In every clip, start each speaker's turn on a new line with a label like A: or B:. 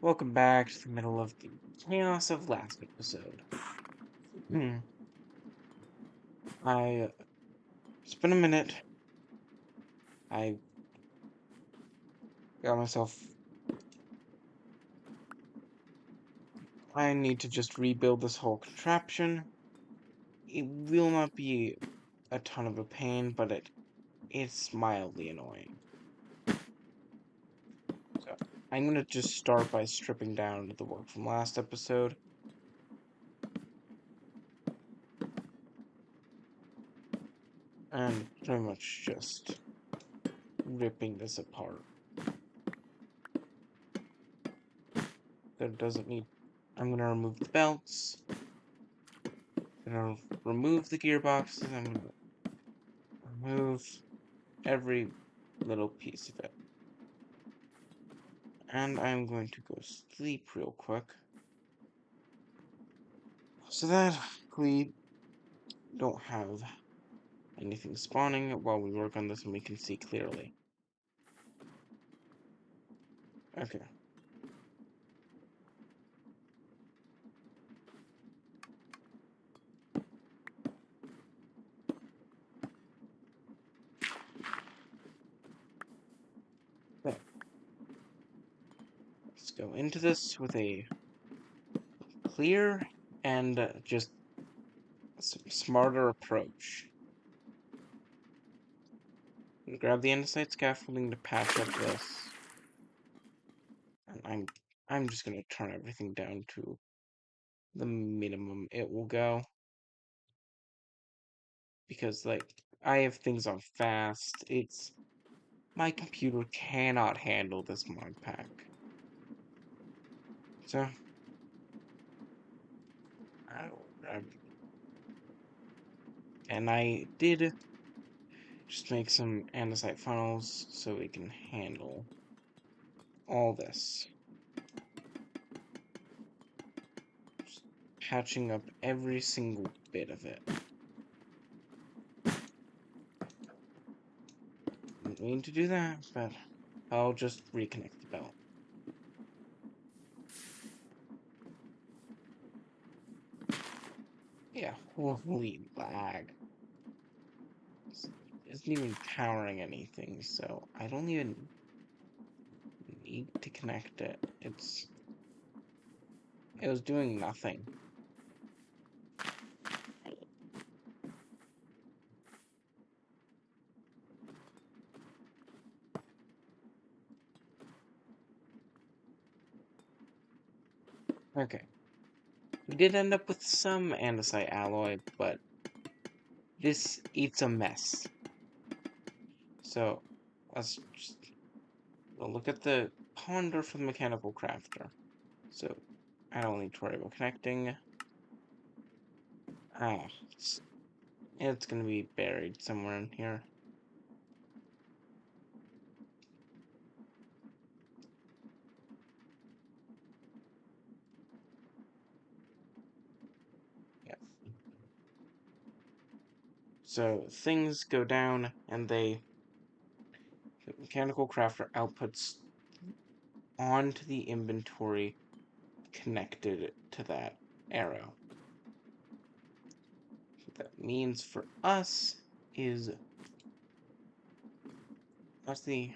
A: Welcome back to the middle of the chaos of last episode. Hmm. It's been a minute. I got myself. I need to just rebuild this whole contraption. It will not be a ton of a pain, but it's mildly annoying. So I'm gonna just start by stripping down the work from last episode. And pretty much just ripping this apart. That doesn't need. I'm gonna remove the belts. I'm gonna remove the gearboxes. I'm gonna remove every little piece of it. And I'm going to go sleep real quick. So that we don't have anything spawning while we work on this and we can see clearly. Okay. Okay. Let's go into this with a clear and just smarter approach. Grab the andesite scaffolding to patch up this. And I'm just gonna turn everything down to the minimum it will go. Because like I have things on fast. My computer cannot handle this mod pack. So I and I did just make some andesite funnels so we can handle all this. Just patching up every single bit of it. Didn't mean to do that, but I'll just reconnect the belt. Yeah, holy lag. Isn't even powering anything, so I don't even need to connect it. It was doing nothing. Okay. We did end up with some andesite alloy, but it's a mess. So let's just look at the ponder for the mechanical crafter. So I don't need to worry about connecting. Ah, it's gonna be buried somewhere in here. Yeah. So things go down and the mechanical crafter outputs onto the inventory connected to that arrow. What that means for us is that's the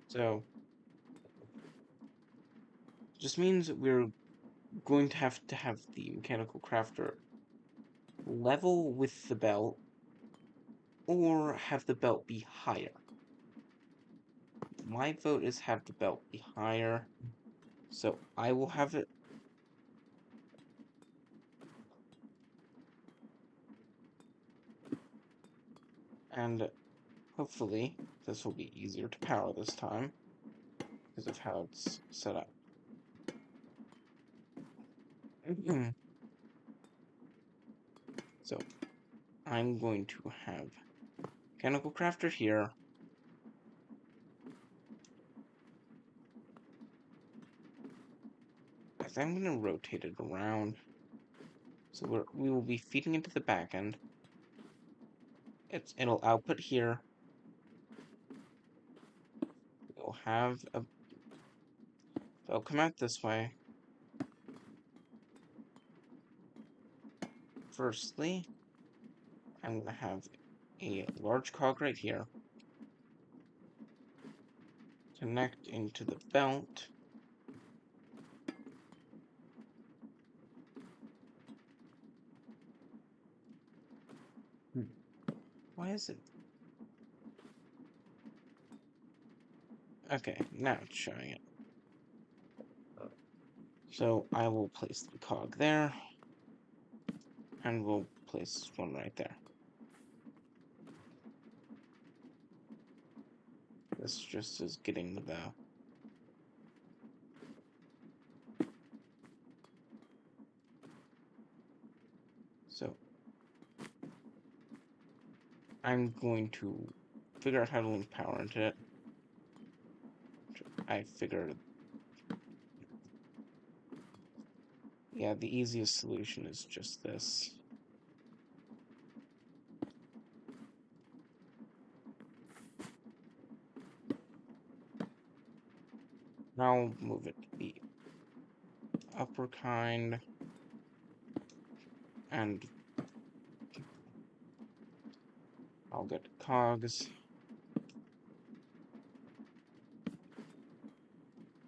A: so just means we're going to have the mechanical crafter level with the belt or have the belt be higher. My vote is have the belt be higher, so I will have it. And hopefully this will be easier to power this time because of how it's set up. So I'm going to have mechanical crafter here. As I'm going to rotate it around. So we will be feeding into the back end. it'll output here. It'll have a it'll come out this way. Firstly, I'm gonna have a large cog right here. Connect into the belt. Why is it? Okay, now it's showing it. So I will place the cog there, and we'll place one right there. This just is getting the So I'm going to figure out how to link power into it. I figured, yeah, the easiest solution is just this. Now I'll move it to the upper kind, and I'll get cogs.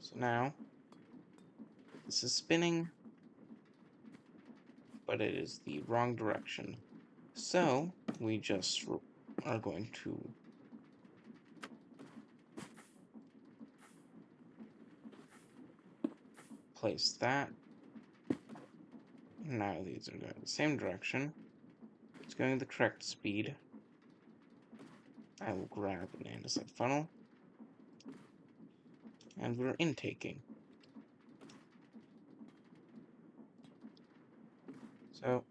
A: So now this is spinning, but it is the wrong direction. So we just are going to place that. Now these are going the same direction. It's going the correct speed. I will grab an andesite funnel, and we're intaking. So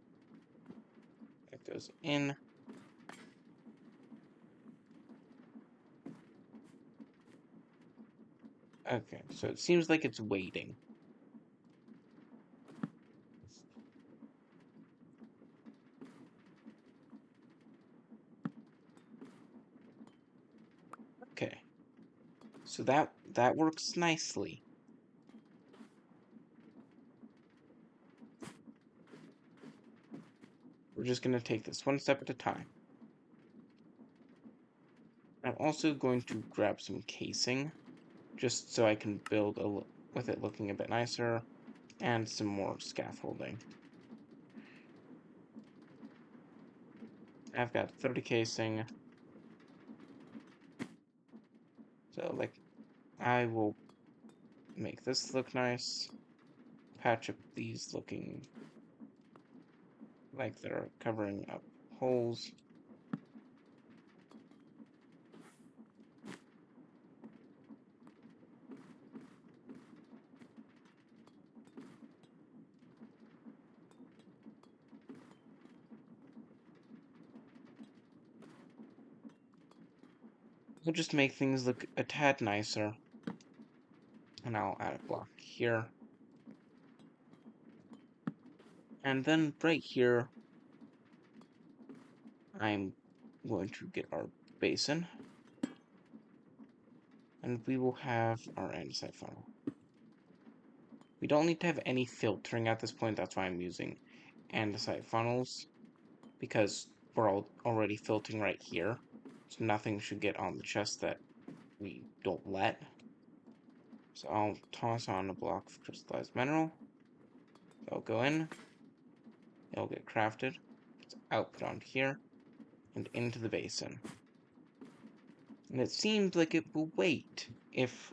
A: that goes in. Okay, so it seems like it's waiting. Okay, so that works nicely. We're just going to take this one step at a time. I'm also going to grab some casing, just so I can build with it looking a bit nicer, and some more scaffolding. I've got 30 casing, so like I will make this look nice, patch up these looking like they're covering up holes. We'll just make things look a tad nicer. And I'll add a block here. And then right here, I'm going to get our basin. And we will have our andesite funnel. We don't need to have any filtering at this point, that's why I'm using andesite funnels, because we're already filtering right here, so nothing should get on the chest that we don't let. So I'll toss on a block of crystallized mineral. It'll go in, it'll get crafted, it's output on here, and into the basin. And it seems like it will wait if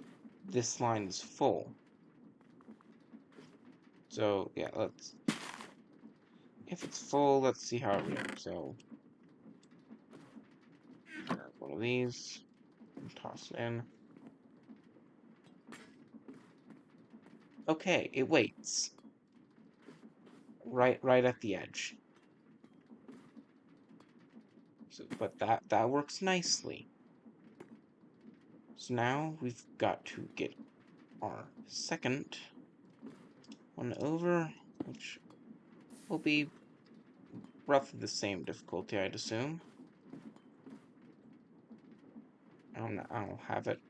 A: this line is full. So yeah, if it's full, let's see how it reacts. So grab one of these and toss it in. Okay, it waits. Right at the edge. So, but that works nicely. So now we've got to get our second one over, which will be roughly the same difficulty, I'd assume. I'll have it.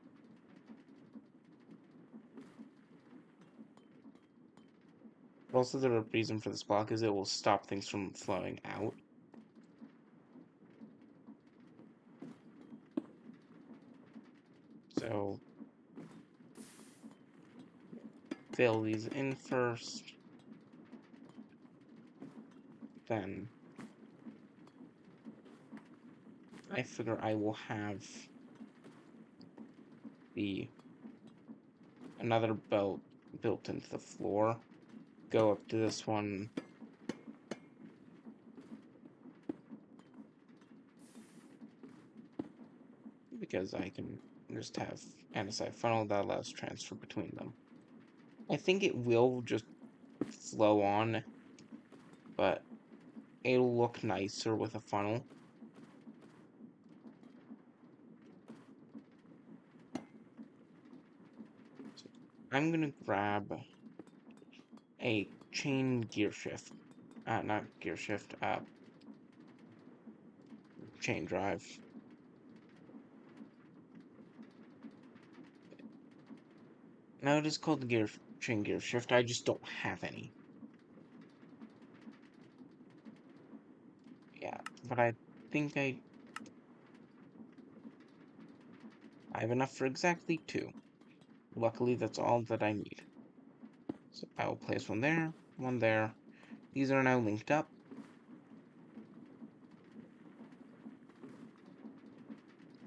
A: But also the reason for this block is it will stop things from flowing out. So fill these in first, then I figure I will have another belt built into the floor. Go up to this one. Because I can just have andesite funnel that allows transfer between them. I think it will just flow on, but it'll look nicer with a funnel. So I'm gonna grab a chain gear shift. Not gear shift, chain drive. Now it is called the chain gear shift, I just don't have any. Yeah, but I think I have enough for exactly 2. Luckily, that's all that I need. So I will place one there, one there. These are now linked up.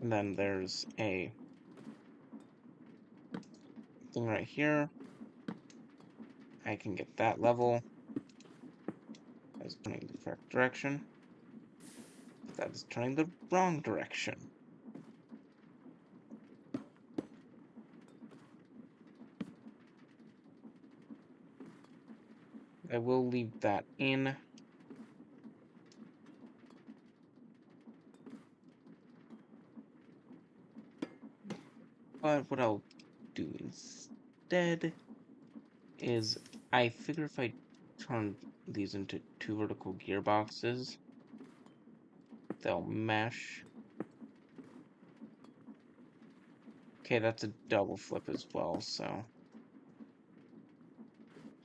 A: And then there's a thing right here. I can get that level. That's turning the correct direction. That is turning the wrong direction. I will leave that in. But what I'll do instead is I figure if I turn these into 2 vertical gearboxes, they'll mesh. Okay, that's a double flip as well, so.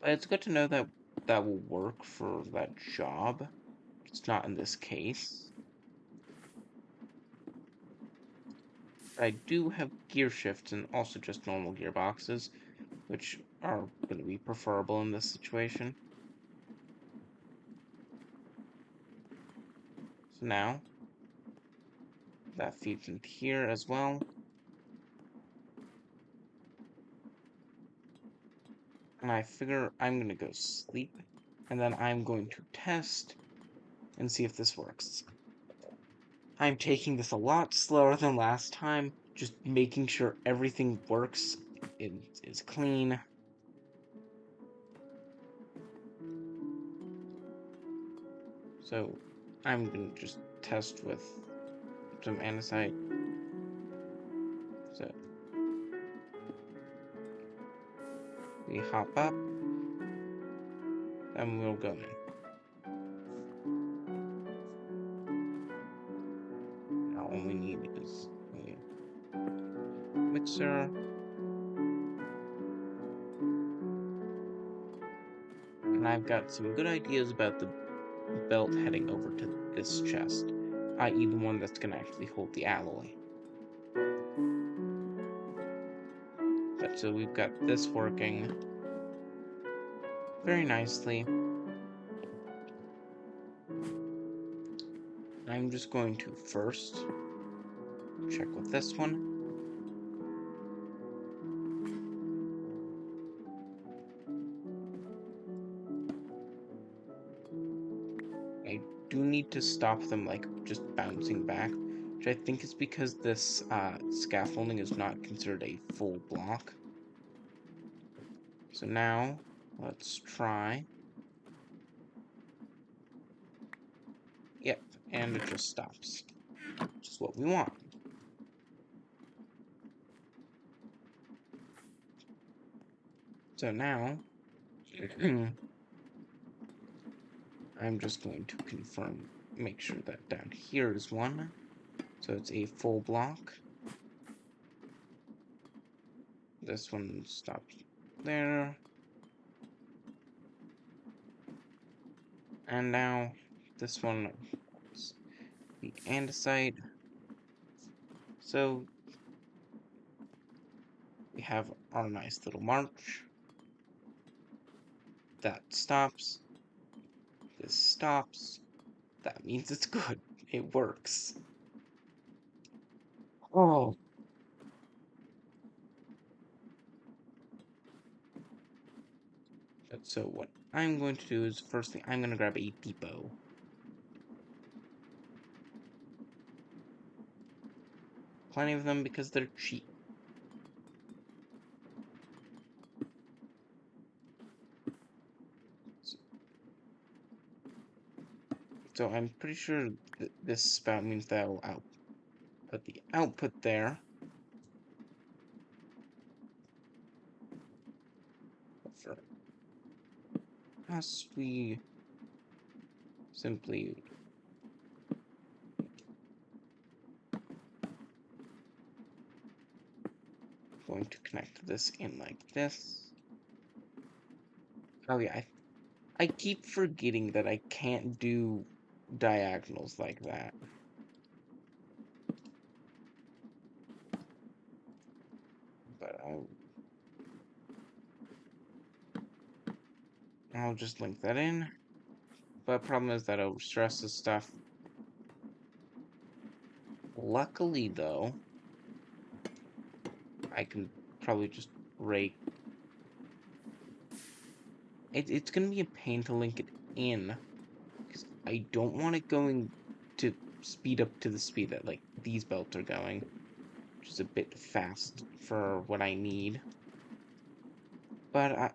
A: But it's good to know that that will work for that job. It's not in this case. I do have gear shifts and also just normal gearboxes, which are going to be preferable in this situation. So now, that feeds into here as well. And I figure I'm going to go sleep, and then I'm going to test and see if this works. I'm taking this a lot slower than last time, just making sure everything works, it is clean. So I'm going to just test with some andesite. So we hop up, and we'll go in. Now all we need is a mixer, and I've got some good ideas about the belt heading over to this chest, i.e. the one that's going to actually hold the alloy. But so we've got this working very nicely. I'm just going to first check with this one. I do need to stop them like just bouncing back, which I think is because this scaffolding is not considered a full block. So now let's try. Yep, and it just stops, which is what we want. So now I'm just going to confirm, make sure that down here is one. So it's a full block. This one stops there. And now this one is the andesite. So we have our nice little march. That stops. This stops. That means it's good. It works. Oh. So what I'm going to do is, first thing, I'm going to grab a depot. Plenty of them because they're cheap. So I'm pretty sure that this spout means that will put the output there. For us, we simply going to connect this in like this. Oh yeah, I keep forgetting that I can't do diagonals like that. But I'll just link that in. But problem is that it'll stress this stuff. Luckily though, I can probably just rake. It's gonna be a pain to link it in, because I don't want it going to speed up to the speed that like these belts are going, which is a bit fast for what I need. But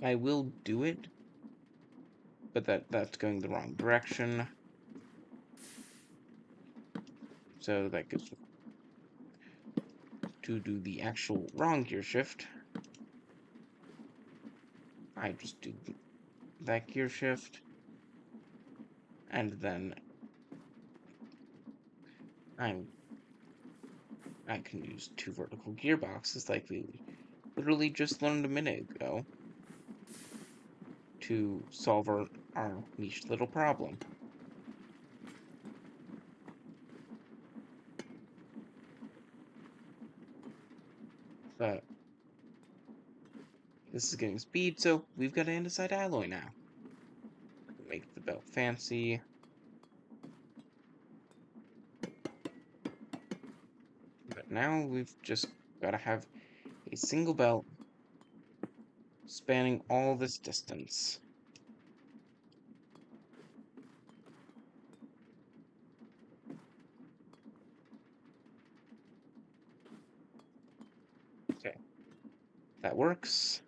A: I will do it, but that's going the wrong direction. So that goes to do the actual wrong gear shift. I just do that gear shift, and then I can use 2 vertical gearboxes like we literally just learned a minute ago to solve our niche little problem. But this is getting speed, so we've got andesite alloy now. Make the belt fancy. But now we've just got to have a single belt spanning all this distance. Okay, that works.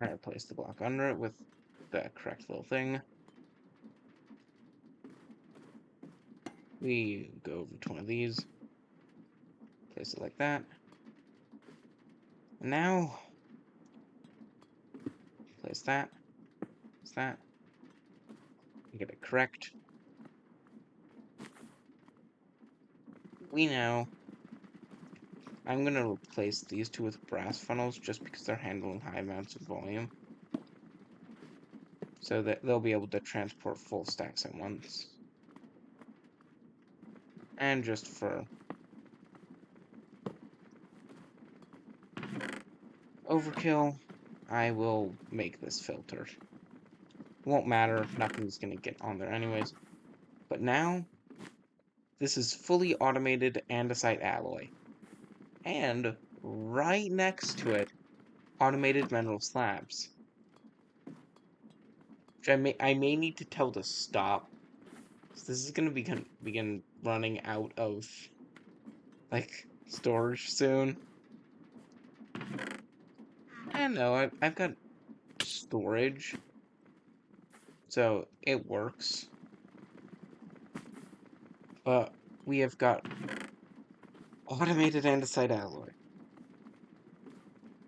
A: I replace the block under it with the correct little thing. We go over to one of these, place it like that. And now, place that, place that. Get it correct. We know. I'm going to replace these two with brass funnels just because they're handling high amounts of volume, so that they'll be able to transport full stacks at once. And just for overkill, I will make this filter. Won't matter, nothing's going to get on there anyways. But now, this is fully automated andesite alloy. And right next to it, automated mineral slabs. Which I may need to tell to stop. So this is going to begin running out of, like, storage soon. And no, I've got storage, so it works. But we have got automated andesite alloy,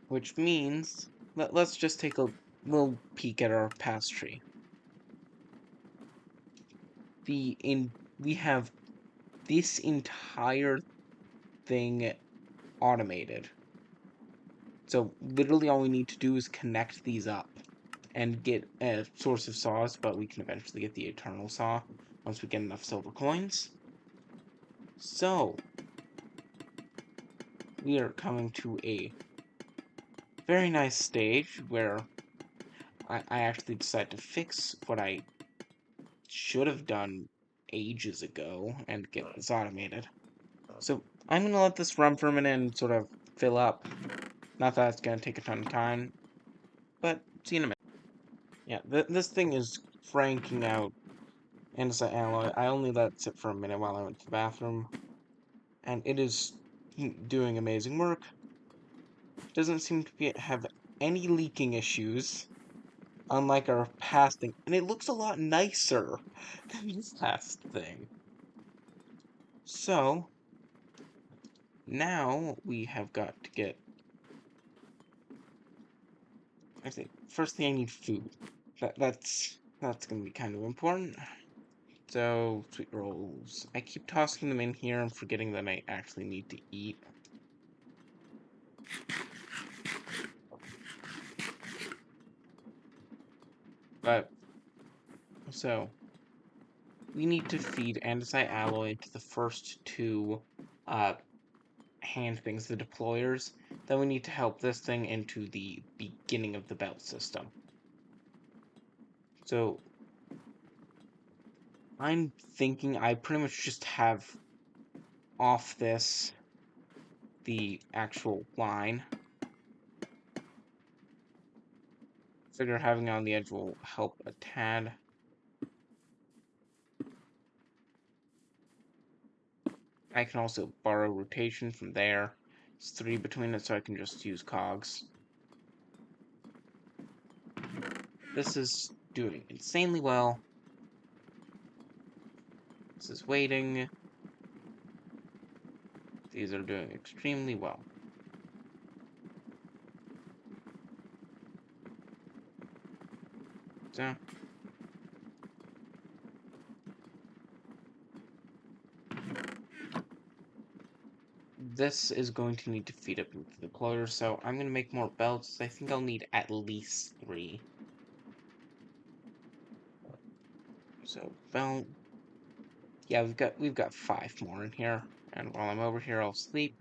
A: which means let's just take a little peek at our pass tree. we have this entire thing automated. So literally all we need to do is connect these up and get a source of saws, but we can eventually get the eternal saw once we get enough silver coins. So we are coming to a very nice stage where I actually decide to fix what I should have done ages ago and get this automated. So I'm going to let this run for a minute and sort of fill up. Not that it's going to take a ton of time, but see you in a minute. Yeah, this thing is cranking out andesite alloy. I only let it sit for a minute while I went to the bathroom, and it is doing amazing work. Doesn't seem to have any leaking issues, unlike our past thing, and it looks a lot nicer than this last thing. So, now we have got to get... I think, first thing I need food. That's gonna be kind of important. So, sweet rolls. I keep tossing them in here and forgetting that I actually need to eat. But, so, we need to feed andesite alloy into the first two hand things, the deployers. Then we need to help this thing into the beginning of the belt system. So, I'm thinking I pretty much just have off this the actual line. Figure having it on the edge will help a tad. I can also borrow rotation from there. It's 3 between it, so I can just use cogs. This is doing insanely well. This is waiting. These are doing extremely well. So, this is going to need to feed up into the deployer, so I'm going to make more belts. I think I'll need at least 3. So, belt. Yeah, we've got 5 more in here. And while I'm over here, I'll sleep.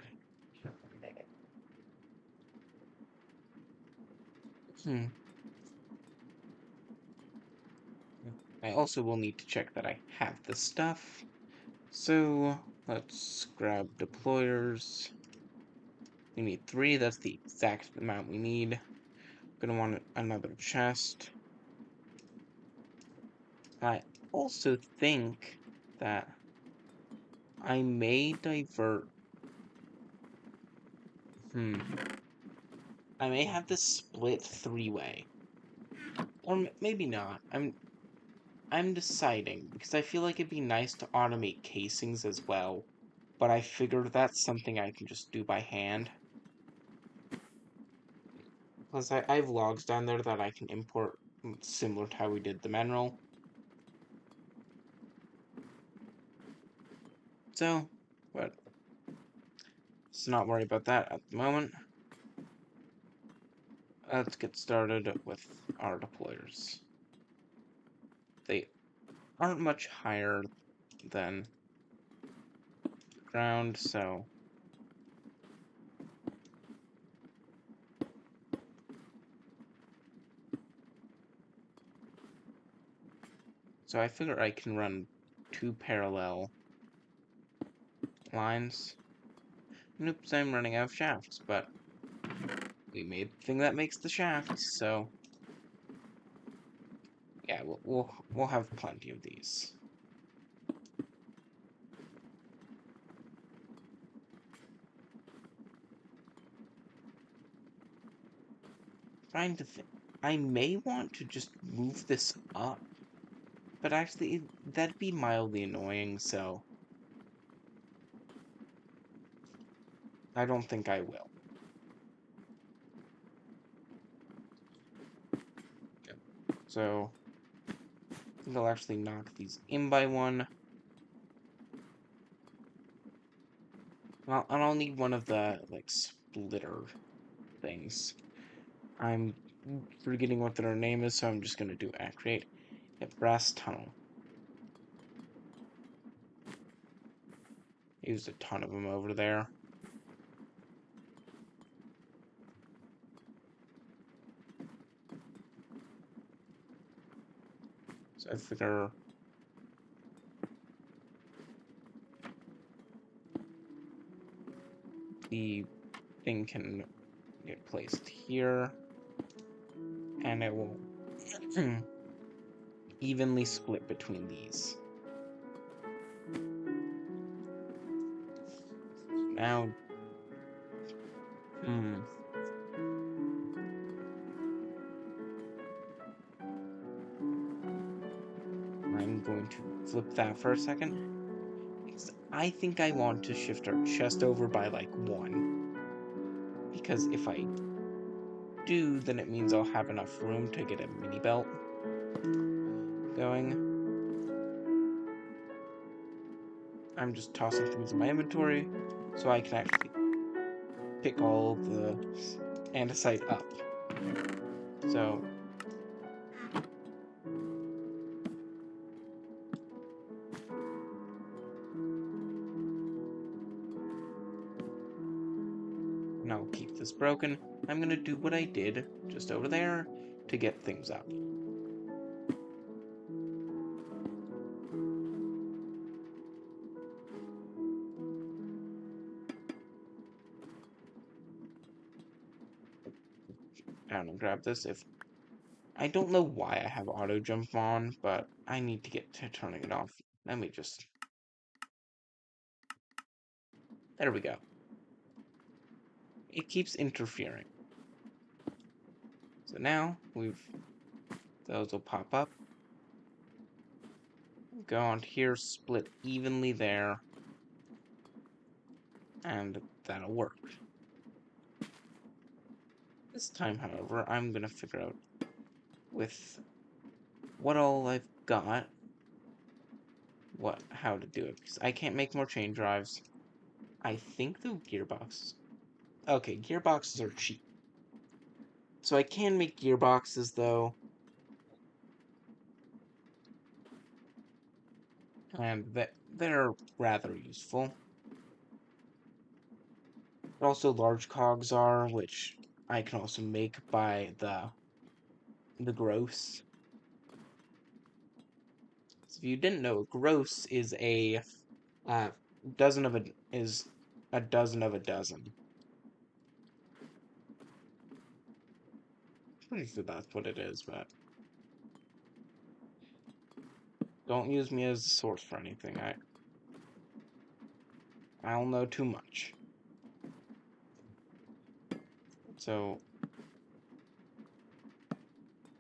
A: I also will need to check that I have the stuff. So, let's grab deployers. We need 3, that's the exact amount we need. Gonna want another chest. I also think that I may divert... I may have this split 3-way. Or maybe not. I'm deciding, because I feel like it'd be nice to automate casings as well. But I figured that's something I can just do by hand. Plus, I have logs down there that I can import, similar to how we did the mineral. So, but let's not worry about that at the moment. Let's get started with our deployers. They aren't much higher than the ground, so... So I figure I can run 2 parallel lines. And oops, I'm running out of shafts, but we made the thing that makes the shafts, so yeah, we'll have plenty of these. Trying to think. I may want to just move this up, but actually that'd be mildly annoying, so I don't think I will. So I think I'll actually knock these in by one. Well, and I'll need one of the, like, splitter things. I'm forgetting what their name is, so I'm just gonna do create a brass tunnel. Used a ton of them over there. So I figure the thing can get placed here, and it will evenly split between these. Now, I'm going to flip that for a second, because I think I want to shift our chest over by like one, because if I do, then it means I'll have enough room to get a mini belt going. I'm just tossing things in my inventory so I can actually pick all the andesite up. So and I'll keep this broken. I'm gonna do what I did just over there to get things up. Down and grab this. If I don't know why I have auto jump on, but I need to get to turning it off. Let me just. There we go. It keeps interfering. So now those will pop up. Go on here, split evenly there, and that'll work. This time, however, I'm gonna figure out with what all I've got how to do it, because I can't make more chain drives. I think the gearbox. Okay, gearboxes are cheap. So I can make gearboxes though. And they're rather useful. Also large cogs are, which I can also make by the gross. So if you didn't know, gross is a dozen of a dozen of a dozen. Pretty sure that's what it is, but don't use me as a source for anything. I'll know too much. So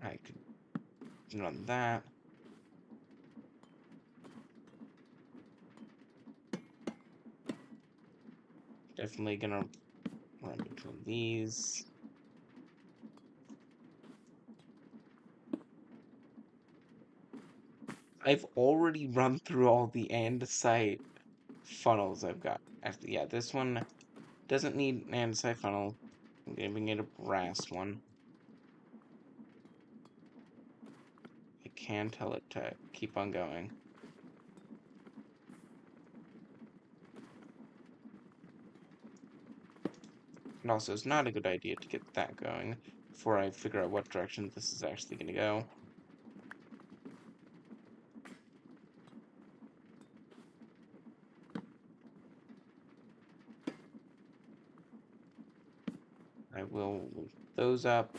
A: I could run that. Definitely gonna run between these. I've already run through all the andesite funnels I've got. Actually, yeah, this one doesn't need an andesite funnel. I'm giving it a brass one. I can tell it to keep on going. And also, it's not a good idea to get that going before I figure out what direction this is actually going to go. I will loop those up.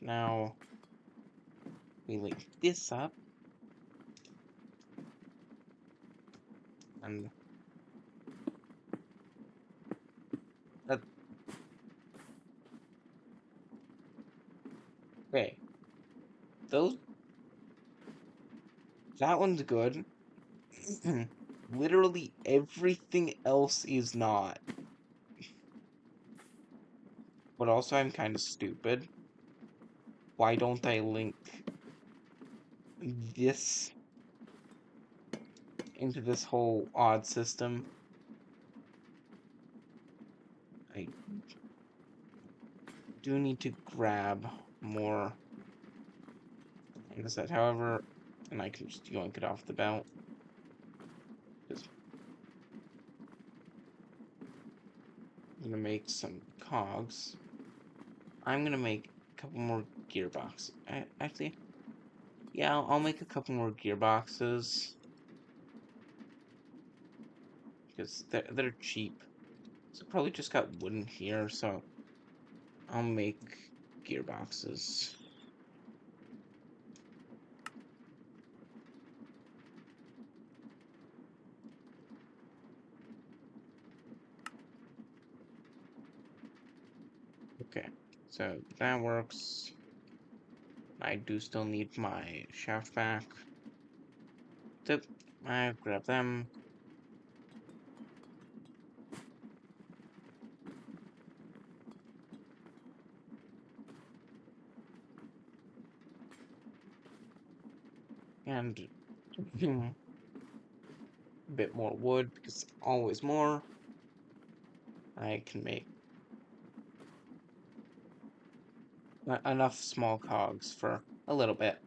A: Now, we link this up. And that, okay, that one's good. literally everything else is not. But also I'm kind of stupid. Why don't I link this into this whole odd system? I do need to grab more andesite, however, and I can just yoink it off the belt. Just I'm gonna make some cogs. I'm gonna make a couple more gearboxes. Actually, yeah, I'll make a couple more gearboxes because they're cheap. So probably just got wooden here, so I'll make gearboxes. Okay, so that works. I do still need my shaft back. So I grab them. And a bit more wood because always more. I can make enough small cogs for a little bit.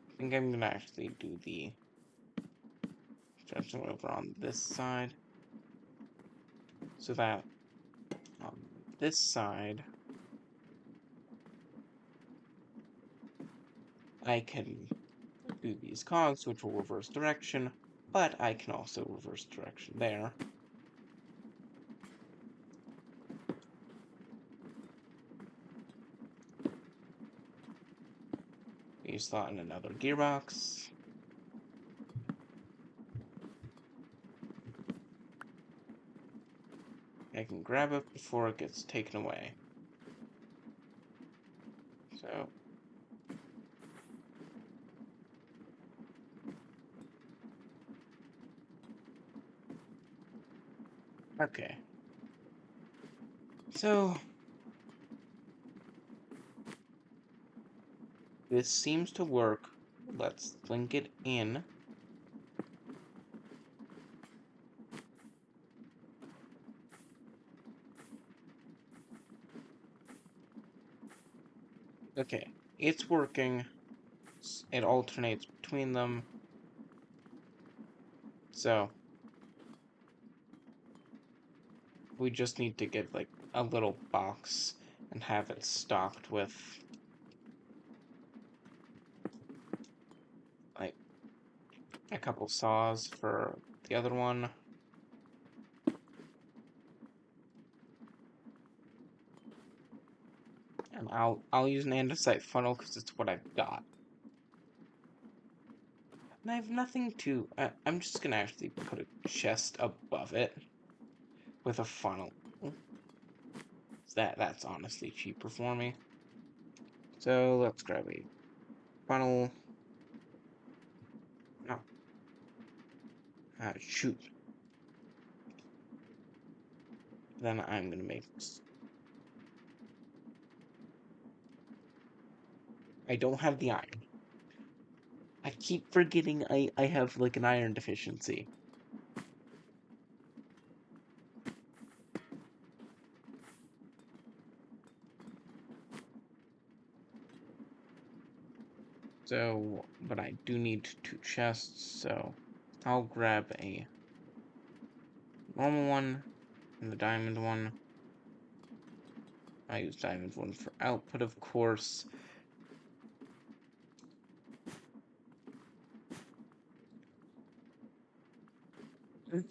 A: I think I'm gonna actually do the stretching over on this side so that on this side I can do these cogs, which will reverse direction, but I can also reverse direction there. You slot in another gearbox. I can grab it before it gets taken away. So, okay. So, this seems to work. Let's link it in. Okay, it's working. It alternates between them. So, we just need to get like a little box and have it stocked with like a couple saws for the other one. And I'll use an andesite funnel because it's what I've got. And I have nothing to. I'm just gonna actually put a chest above it with a funnel. That's honestly cheaper for me. So let's grab a funnel. No, shoot. Then I'm gonna make. I don't have the iron. I keep forgetting I have like an iron deficiency. So, but I do need 2 chests, so I'll grab a normal one and the diamond one. I use diamond one for output, of course.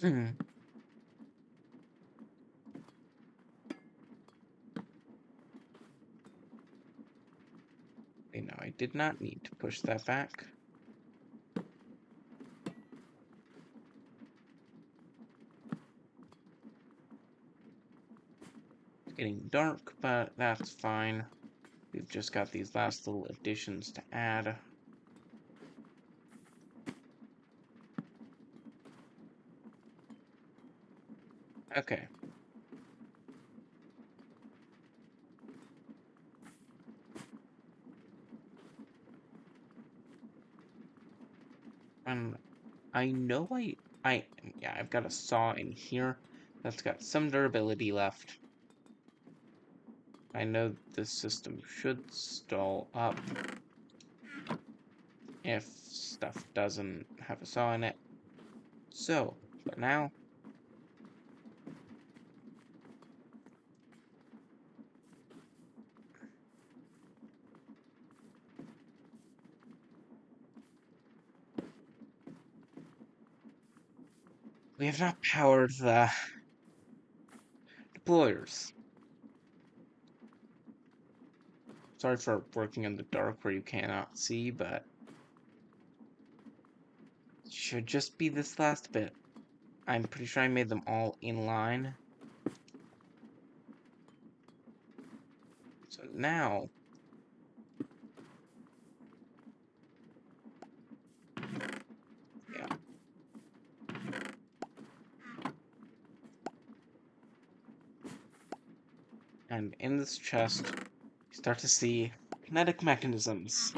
A: No, I did not need to push that back. It's getting dark, but that's fine. We've just got these last little additions to add. Okay. Um, I know yeah, I've got a saw in here that's got some durability left. I know this system should stall up if stuff doesn't have a saw in it. So, but now, we have not powered the deployers. Sorry for working in the dark where you cannot see, but it should just be this last bit. I'm pretty sure I made them all in line. So now, yeah, and in this chest, you start to see kinetic mechanisms.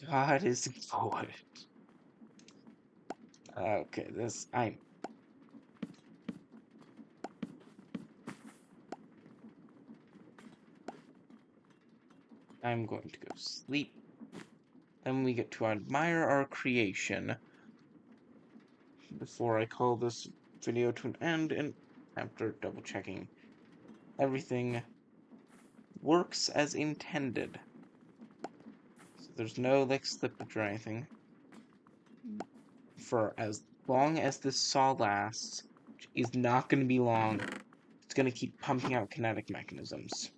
A: God is good. Okay, I'm going to go sleep. Then we get to admire our creation before I call this video to an end, and after double checking everything works as intended. So there's no like slippage or anything. For as long as this saw lasts, which is not going to be long, it's going to keep pumping out kinetic mechanisms.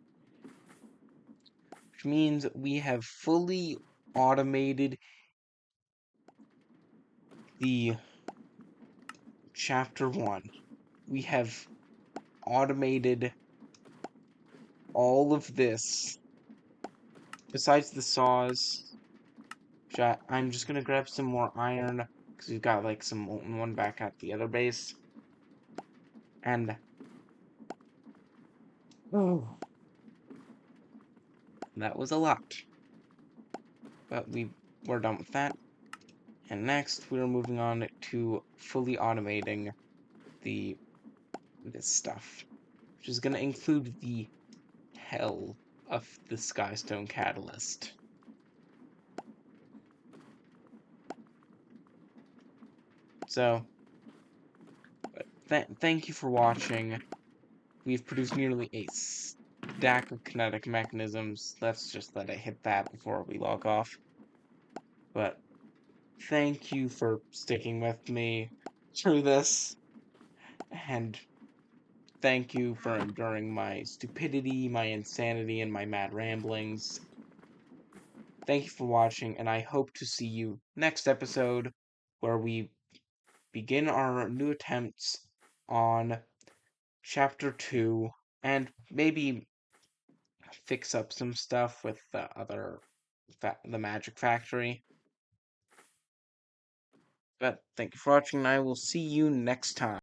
A: Which means we have fully automated the chapter 1. We have automated all of this. Besides the saws, which I'm just going to grab some more iron, because we've got like some molten one back at the other base. And oh, that was a lot. But we're done with that. And next, we're moving on to fully automating this stuff, which is going to include the hell of the Skystone Catalyst. So, thank you for watching. We've produced nearly a stack of kinetic mechanisms. Let's just let it hit that before we log off. But thank you for sticking with me through this, and thank you for enduring my stupidity, my insanity, and my mad ramblings. Thank you for watching, and I hope to see you next episode, where we begin our new attempts on Chapter 2, and maybe fix up some stuff with the the Magic Factory. But thank you for watching, and I will see you next time.